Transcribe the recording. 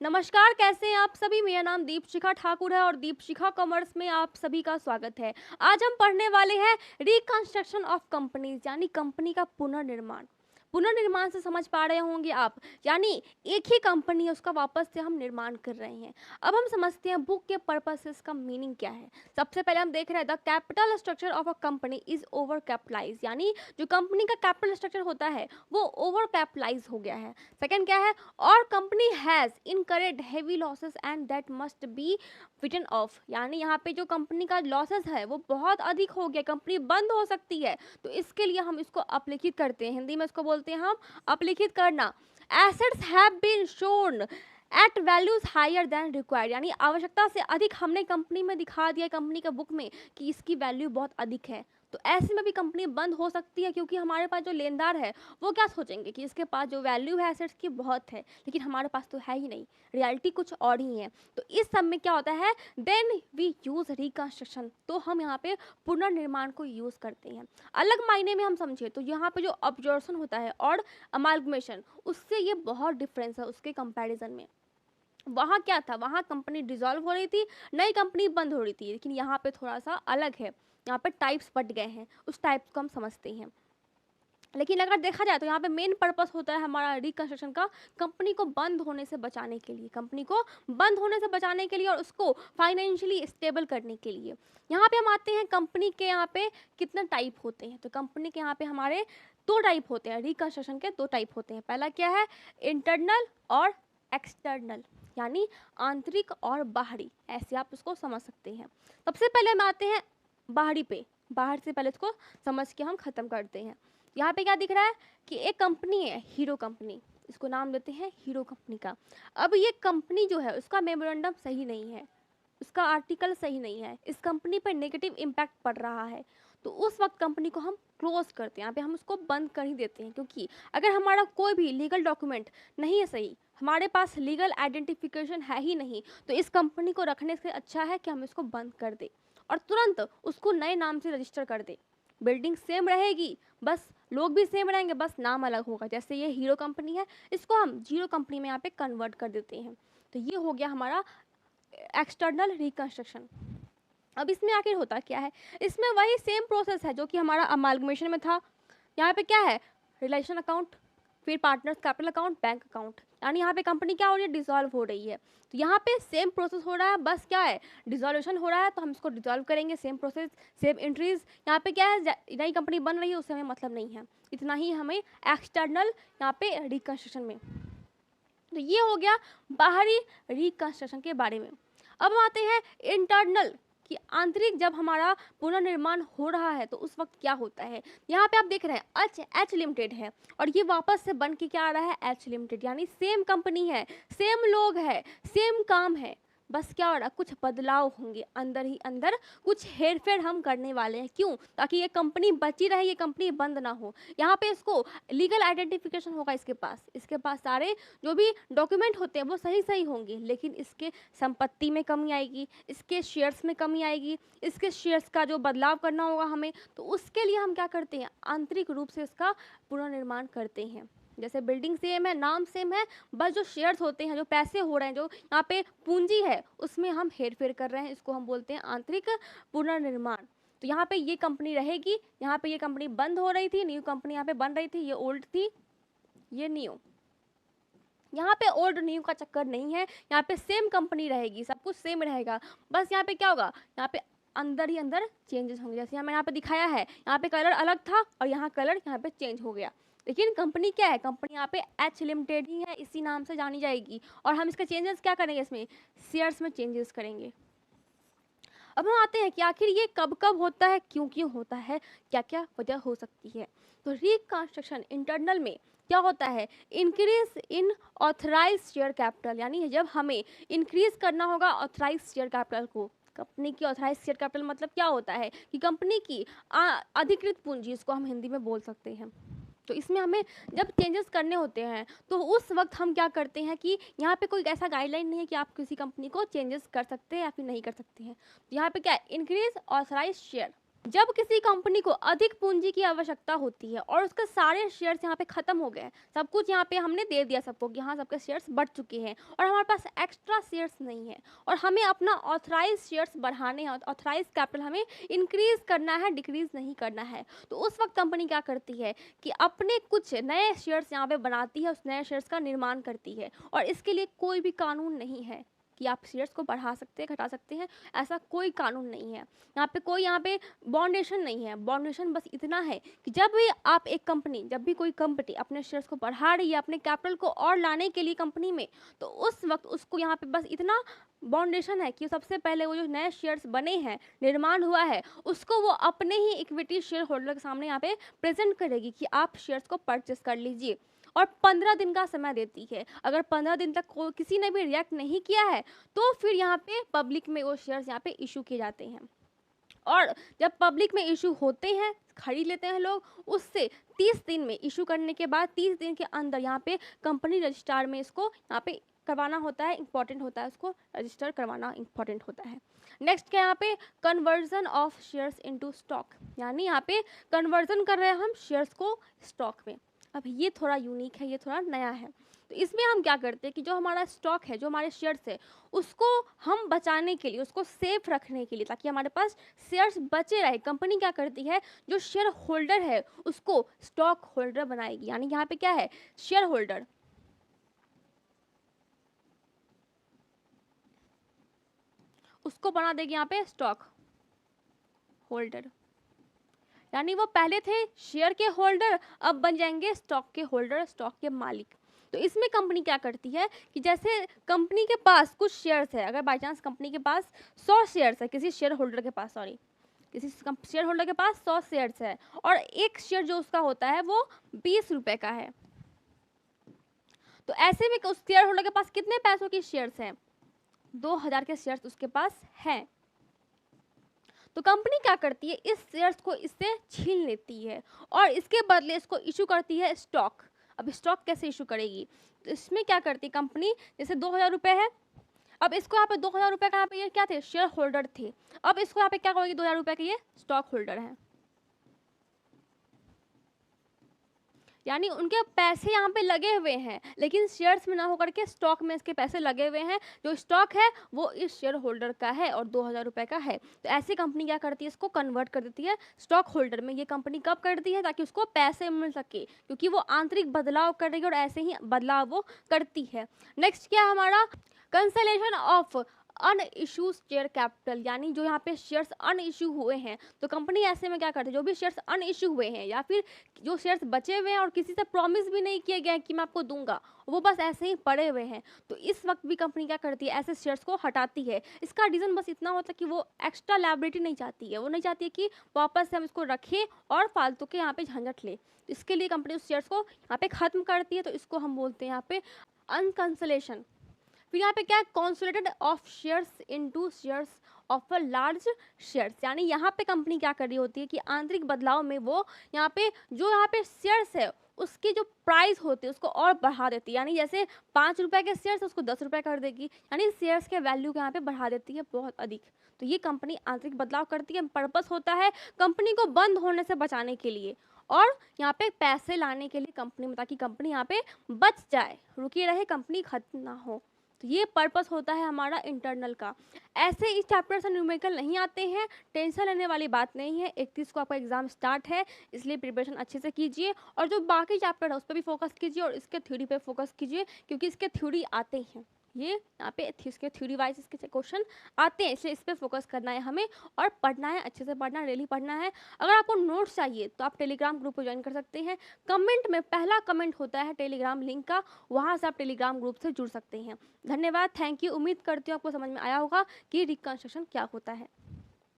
नमस्कार, कैसे हैं आप सभी? मेरा नाम दीपशिखा ठाकुर है और दीपशिखा कॉमर्स में आप सभी का स्वागत है। आज हम पढ़ने वाले हैं रिकंस्ट्रक्शन ऑफ कंपनीज यानी कंपनी का पुनर्निर्माण। पुनर्निर्माण से समझ पा रहे होंगे आप, यानी एक ही कंपनी है उसका वापस से हम निर्माण कर रहे हैं। अब हम समझते हैं बुक के पर्पसेस का मीनिंग क्या है। सबसे पहले हम देख रहे हैं the capital structure of a company is over capitalise, यानी जो कंपनी का कैपिटल स्ट्रक्चर होता है वो ओवर कैपिटलाइज हो गया है। सेकंड क्या है, और company has incurred heavy losses and that must be written off, यानी यहाँ पे जो कंपनी का लॉसेस है वो बहुत अधिक हो गया, कंपनी बंद हो सकती है, तो इसके लिए हम इसको अपलिखित करते हैं। हिंदी में इसको बोलते हैं हम अपलिखित करना। Assets have been shown at values higher than required, यानी आवश्यकता से अधिक हमने कंपनी में दिखा दिया, कंपनी के बुक में कि इसकी वैल्यू बहुत अधिक है, तो ऐसे में भी कंपनी बंद हो सकती है, क्योंकि हमारे पास जो लेनदार है वो क्या सोचेंगे कि इसके पास जो वैल्यू है एसेट्स की बहुत है, लेकिन हमारे पास तो है ही नहीं, रियलिटी कुछ और ही है। तो इस सब में क्या होता है, देन वी यूज रिकंस्ट्रक्शन, तो हम यहाँ पे पुनर्निर्माण को यूज करते हैं। अलग मायने में हम समझे तो यहाँ पे जो ऑब्जर्वेशन होता है और अमालगमेशन, उससे ये बहुत डिफरेंस है उसके कंपैरिजन में। वहाँ क्या था, वहाँ कंपनी डिसॉल्व हो रही थी, नई कंपनी बंद हो रही थी, लेकिन यहाँ पे थोड़ा सा अलग है, यहाँ पे टाइप्स बढ़ गए हैं, उस टाइप को हम समझते हैं। लेकिन अगर देखा जाए तो यहाँ पे मेन पर्पस होता है हमारा रिकंस्ट्रक्शन का, कंपनी को बंद होने से बचाने के लिए, कंपनी को बंद होने से बचाने के लिए और उसको फाइनेंशियली स्टेबल करने के लिए। यहाँ पे हम आते हैं कंपनी के, यहाँ पे कितने टाइप होते हैं, तो कंपनी के यहाँ पे हमारे दो टाइप होते हैं, रिकंस्ट्रक्शन के दो टाइप होते हैं। पहला क्या है, इंटरनल और एक्सटर्नल, यानी आंतरिक और बाहरी, ऐसे आप उसको समझ सकते हैं। सबसे पहले हम आते हैं बाहरी पे, बाहर से पहले इसको समझ के हम खत्म करते हैं। यहाँ पे क्या दिख रहा है कि एक कंपनी है, हीरो कंपनी, इसको नाम देते हैं हीरो कंपनी का। अब ये कंपनी जो है उसका मेमोरेंडम सही नहीं है, उसका आर्टिकल सही नहीं है, इस कंपनी पर नेगेटिव इम्पैक्ट पड़ रहा है, तो उस वक्त कंपनी को हम क्लोज करते हैं, यहाँ पे हम उसको बंद कर ही देते हैं। क्योंकि अगर हमारा कोई भी लीगल डॉक्यूमेंट नहीं है सही, हमारे पास लीगल आइडेंटिफिकेशन है ही नहीं, तो इस कंपनी को रखने से अच्छा है कि हम इसको बंद कर दें और तुरंत उसको नए नाम से रजिस्टर कर दें। बिल्डिंग सेम रहेगी, बस लोग भी सेम रहेंगे, बस नाम अलग होगा। जैसे ये हीरो कंपनी है, इसको हम जीरो कंपनी में यहाँ पे कन्वर्ट कर देते हैं। तो ये हो गया हमारा एक्सटर्नल रिकंस्ट्रक्शन। अब इसमें आखिर होता क्या है, इसमें वही सेम प्रोसेस है जो कि हमारा अमालगमेशन में था। यहाँ पे क्या है, रिलेशन अकाउंट, फिर partners capital account, bank account, यानी यहाँ पे कंपनी क्या हो रही है, डिसॉल्व हो रही है। तो यहाँ पे सेम प्रोसेस हो रहा है, बस क्या है, डिसॉल्यूशन हो रहा है, तो हम इसको डिसॉल्व करेंगे, सेम प्रोसेस सेम एंट्रीज। यहाँ पे क्या है, नई कंपनी बन रही है, उससे हमें मतलब नहीं है, इतना ही हमें एक्सटर्नल यहाँ पे रिकंस्ट्रक्शन में। तो ये हो गया बाहरी रिकंस्ट्रक्शन के बारे में। अब हम आते हैं इंटरनल, कि आंतरिक जब हमारा पुनर्निर्माण हो रहा है तो उस वक्त क्या होता है। यहाँ पे आप देख रहे हैं एच लिमिटेड है और ये वापस से बन के क्या आ रहा है, एच लिमिटेड, यानी सेम कंपनी है, सेम लोग है, सेम काम है, बस क्या हो रहा है, कुछ बदलाव होंगे अंदर ही अंदर, कुछ हेरफेर हम करने वाले हैं। क्यों, ताकि ये कंपनी बची रहे, ये कंपनी बंद ना हो। यहाँ पे इसको लीगल आइडेंटिफिकेशन होगा, इसके पास सारे जो भी डॉक्यूमेंट होते हैं वो सही सही होंगे, लेकिन इसके संपत्ति में कमी आएगी, इसके शेयर्स में कमी आएगी, इसके शेयर्स का जो बदलाव करना होगा हमें, तो उसके लिए हम क्या करते हैं, आंतरिक रूप से इसका पुनर्निर्माण करते हैं। जैसे बिल्डिंग सेम है, नाम सेम है, बस जो शेयर्स होते हैं, जो पैसे हो रहे हैं, जो यहाँ पे पूंजी है, उसमें हम हेरफेर कर रहे हैं, इसको हम बोलते हैं आंतरिक पुनर्निर्माण। तो यहाँ पे ये कंपनी रहेगी, यहाँ पे ये कंपनी बंद हो रही थी, न्यू कंपनी यहाँ पे बन रही थी, ये ओल्ड थी, ये न्यू। यहाँ पे ओल्ड न्यू का चक्कर नहीं है, यहाँ पे सेम कंपनी रहेगी, सब कुछ सेम रहेगा, बस यहाँ पे क्या होगा, यहाँ पे अंदर ही अंदर चेंजेस होंगे। जैसे हमें यहाँ पे दिखाया है, यहाँ पे कलर अलग था और यहाँ कलर यहाँ पे चेंज हो गया, लेकिन कंपनी क्या है, कंपनी यहाँ पे एच लिमिटेड ही है, इसी नाम से जानी जाएगी। और हम इसके चेंजेस क्या करेंगे, इसमें शेयर्स में चेंजेस करेंगे। अब हम आते हैं कि आखिर ये कब कब होता है, क्यों क्यों होता है, क्या क्या वजह हो सकती है। तो रिकंस्ट्रक्शन इंटरनल में क्या होता है, increase in authorise share capital, यानी जब हमें इंक्रीज करना होगा ऑथराइज शेयर कैपिटल को। कंपनी की ऑथराइज शेयर कैपिटल मतलब क्या होता है कि कंपनी की अधिकृत पूंजी, इसको हम हिंदी में बोल सकते हैं। तो इसमें हमें जब चेंजेस करने होते हैं तो उस वक्त हम क्या करते हैं कि यहाँ पे कोई ऐसा गाइडलाइन नहीं है कि आप किसी कंपनी को चेंजेस कर सकते हैं या फिर नहीं कर सकते हैं। तो यहाँ पे क्या है, इंक्रीज ऑथराइज शेयर, जब किसी कंपनी को अधिक पूंजी की आवश्यकता होती है और उसके सारे शेयर्स यहाँ पे खत्म हो गए हैं, सब कुछ यहाँ पे हमने दे दिया सबको कि हाँ सबके शेयर्स बढ़ चुके हैं और हमारे पास एक्स्ट्रा शेयर्स नहीं है और हमें अपना ऑथराइज शेयर्स बढ़ाने हैं, ऑथराइज कैपिटल हमें इंक्रीज करना है, डिक्रीज नहीं करना है। तो उस वक्त कंपनी क्या करती है कि अपने कुछ नए शेयर्स यहाँ पे बनाती है, उस नए शेयर्स का निर्माण करती है और इसके लिए कोई भी कानून नहीं है कि आप शेयर्स को बढ़ा सकते हैं, घटा सकते हैं, ऐसा कोई कानून नहीं है। यहाँ पे कोई यहाँ पे बाउंडेशन नहीं है। बाउंडेशन बस इतना है कि जब भी आप एक कंपनी, जब भी कोई कंपनी अपने शेयर्स को बढ़ा रही है अपने कैपिटल को और लाने के लिए कंपनी में, तो उस वक्त उसको यहाँ पे बस इतना बाउंडेशन है कि सबसे पहले वो जो नए शेयर्स बने हैं, निर्माण हुआ है, उसको वो अपने ही इक्विटी शेयर होल्डर के सामने यहाँ पे प्रेजेंट करेगी कि आप शेयर्स को परचेस कर लीजिए और 15 दिन का समय देती है। अगर 15 दिन तक किसी ने भी रिएक्ट नहीं किया है तो फिर यहाँ पे पब्लिक में वो शेयर्स यहाँ पे इशू किए जाते हैं और जब पब्लिक में इशू होते हैं, खरीद लेते हैं लोग, उससे 30 दिन में इशू करने के बाद 30 दिन के अंदर यहाँ पे कंपनी रजिस्ट्रार में इसको यहाँ पे करवाना होता है, इंपॉर्टेंट होता है, उसको रजिस्टर करवाना इंपॉर्टेंट होता है। नेक्स्ट क्या यहाँ पे conversion of shares into stock, यानी यहाँ पे कन्वर्जन कर रहे हैं हम शेयर्स को स्टॉक में। अब ये थोड़ा यूनिक है, ये थोड़ा नया है। तो इसमें हम क्या करते हैं कि जो हमारा स्टॉक है, जो हमारे शेयर्स है, उसको हम बचाने के लिए, उसको सेफ रखने के लिए, ताकि हमारे पास शेयर्स बचे रहे, कंपनी क्या करती है जो शेयर होल्डर है उसको स्टॉक होल्डर बनाएगी। यानी यहाँ पे क्या है, शेयर होल्डर, उसको बना देगी यहाँ पे स्टॉक होल्डर। यानी वो पहले थे शेयर के होल्डर, अब बन जाएंगे स्टॉक के होल्डर, स्टॉक के मालिक। तो इसमें कंपनी क्या करती है कि जैसे कंपनी के पास कुछ शेयर्स है, अगर बाई चांस कंपनी के पास 100 शेयर्स है, किसी शेयर होल्डर के पास, सॉरी, किसी शेयर होल्डर के पास 100 शेयर्स है और एक शेयर जो उसका होता है वो 20 रुपए का है, तो ऐसे में उस शेयर होल्डर के पास कितने पैसों की शेयर्स हैं, 2000 के शेयर्स उसके पास हैं। तो कंपनी क्या करती है, इस शेयर्स को इससे छीन लेती है और इसके बदले इसको इशू करती है स्टॉक। अब स्टॉक कैसे इशू करेगी, तो इसमें क्या करती है कंपनी, जैसे 2000 रुपये है, अब इसको यहाँ पे 2000 रुपये का यहाँ पे ये क्या थे, शेयर होल्डर थे, अब इसको यहाँ पे क्या करेगी, 2000 रुपये के ये स्टॉक होल्डर है। यानी उनके पैसे यहाँ पे लगे हुए हैं लेकिन शेयर्स में ना होकर के स्टॉक में इसके पैसे लगे हुए हैं, जो स्टॉक है वो इस शेयर होल्डर का है और 2000 रुपये का है। तो ऐसी कंपनी क्या करती है, इसको कन्वर्ट कर देती है स्टॉक होल्डर में। ये कंपनी कब करती है, ताकि उसको पैसे मिल सके, क्योंकि वो आंतरिक बदलाव कर रही है और ऐसे ही बदलाव वो करती है। नेक्स्ट क्या है हमारा, cancellation of an issue share capital, यानी जो यहाँ पे शेयर्स अन इशू हुए हैं, तो कंपनी ऐसे में क्या करती है, जो भी शेयर्स अन इशू हुए हैं या फिर जो शेयर्स बचे हुए हैं और किसी से प्रॉमिस भी नहीं किया गया है कि मैं आपको दूंगा, वो बस ऐसे ही पड़े हुए हैं, तो इस वक्त भी कंपनी क्या करती है, ऐसे शेयर्स को हटाती है। इसका रीज़न बस इतना होता है कि वो एक्स्ट्रा लायबिलिटी नहीं चाहती है, वो नहीं चाहती है कि वापस से हम इसको रखें और फालतू के यहाँ पे झंझट ले, इसके लिए कंपनी उस शेयर्स को यहाँ पे ख़त्म करती है। तो इसको हम बोलते हैं यहाँ पे अनकंसलेशन। फिर यहाँ पे क्या है, consolidated of shares into shares of a large shares, यानी यहाँ पे कंपनी क्या कर रही होती है कि आंतरिक बदलाव में वो यहाँ पे जो यहाँ पे शेयर्स है उसकी जो प्राइस होती है उसको और बढ़ा देती है, यानी जैसे 5 रुपए के शेयर्स उसको 10 रुपए कर देगी, यानी शेयर्स के वैल्यू को यहाँ पे बढ़ा देती है बहुत अधिक। तो ये कंपनी आंतरिक बदलाव करती है, पर्पस होता है कंपनी को बंद होने से बचाने के लिए और यहाँ पे पैसे लाने के लिए कंपनी में, ताकि कंपनी यहाँ पे बच जाए, रुकी रहे, कंपनी खत्म ना हो। तो ये पर्पस होता है हमारा इंटरनल का। ऐसे इस चैप्टर से न्यूमेरिकल नहीं आते हैं, टेंशन लेने वाली बात नहीं है। 31 को आपका एग्जाम स्टार्ट है, इसलिए प्रिपरेशन अच्छे से कीजिए और जो बाकी चैप्टर है उस पर भी फोकस कीजिए और इसके थ्योरी पे फोकस कीजिए, क्योंकि इसके थ्योरी आते हैं, ये यहाँ पे इसके थ्योरी वाइज इसके क्वेश्चन आते हैं, इसलिए इस पर फोकस करना है हमें और पढ़ना है, अच्छे से पढ़ना, डेली पढ़ना है। अगर आपको नोट्स चाहिए तो आप टेलीग्राम ग्रुप को ज्वाइन कर सकते हैं, कमेंट में पहला कमेंट होता है टेलीग्राम लिंक का, वहाँ से आप टेलीग्राम ग्रुप से जुड़ सकते हैं। धन्यवाद, थैंक यू। उम्मीद करती हूँ आपको समझ में आया होगा कि रिकंस्ट्रक्शन क्या होता है।